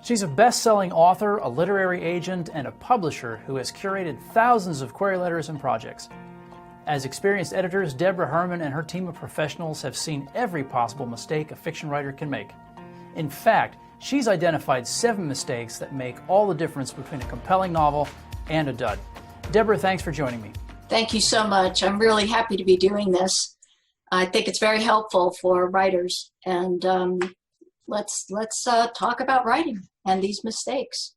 She's a best-selling author, a literary agent, and a publisher who has curated thousands of query letters and projects. As experienced editors, Deborah Herman and her team of professionals have seen every possible mistake a fiction writer can make. In fact, she's identified 7 mistakes that make all the difference between a compelling novel and a dud. Deborah, thanks for joining me. Thank you so much. I'm really happy to be doing this. I think it's very helpful for writers, and let's talk about writing and these mistakes.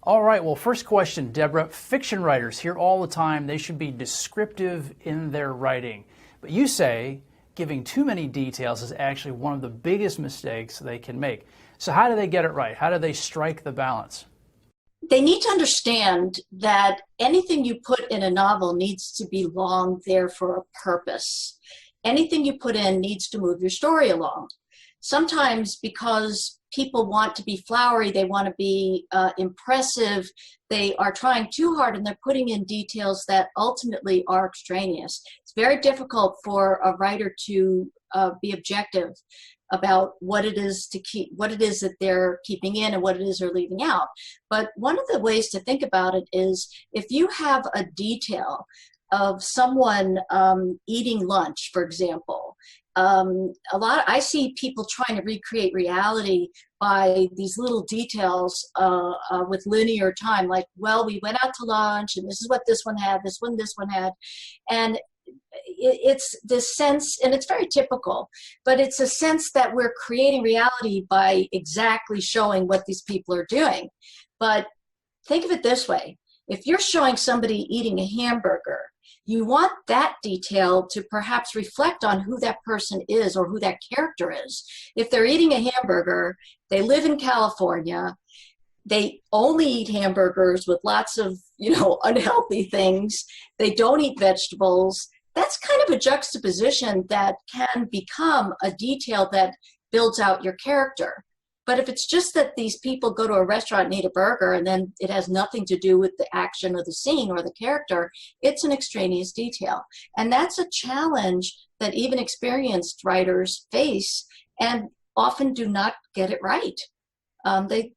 All right, well, first question, Deborah. Fiction writers hear all the time they should be descriptive in their writing. But you say giving too many details is actually one of the biggest mistakes they can make. So how do they get it right? How do they strike the balance? They need to understand that anything you put in a novel needs to belong there for a purpose. Anything you put in needs to move your story along. Sometimes because people want to be flowery, they want to be impressive, they are trying too hard and they're putting in details that ultimately are extraneous. It's very difficult for a writer to be objective about what it is that they're keeping in and what it is they're leaving out. But one of the ways to think about it is if you have a detail of someone eating lunch, for example. I see people trying to recreate reality by these little details with linear time, like, well, we went out to lunch and this is what this one had, this one had. And it's this sense, and it's very typical, but it's a sense that we're creating reality by exactly showing what these people are doing. But think of it this way. If you're showing somebody eating a hamburger, you want that detail to perhaps reflect on who that person is or who that character is. If they're eating a hamburger, they live in California, they only eat hamburgers with lots of, unhealthy things, they don't eat vegetables, that's kind of a juxtaposition that can become a detail that builds out your character. But if it's just that these people go to a restaurant and eat a burger and then it has nothing to do with the action or the scene or the character, it's an extraneous detail. And that's a challenge that even experienced writers face and often do not get it right.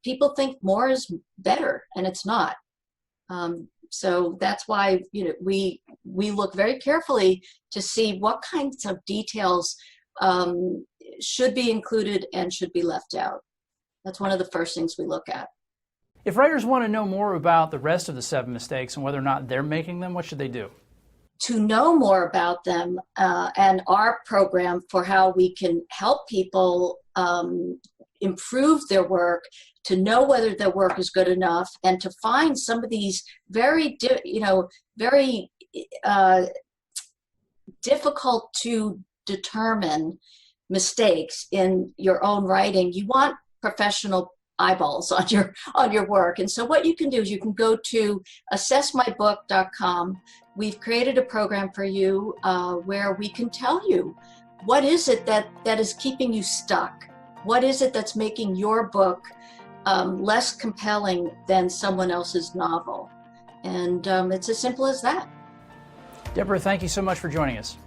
People think more is better, and it's not. So that's why we look very carefully to see what kinds of details should be included and should be left out. That's one of the first things we look at. If writers want to know more about the rest of the 7 mistakes and whether or not they're making them, what should they do? To know more about them and our program for how we can help people improve their work, to know whether their work is good enough, and to find some of these very difficult to determine mistakes in your own writing, you want professional eyeballs on your work. And so what you can do is you can go to assessmybook.com. We've created a program for you where we can tell you what is it that is keeping you stuck. What is it that's making your book less compelling than someone else's novel? And it's as simple as that. Deborah, thank you so much for joining us.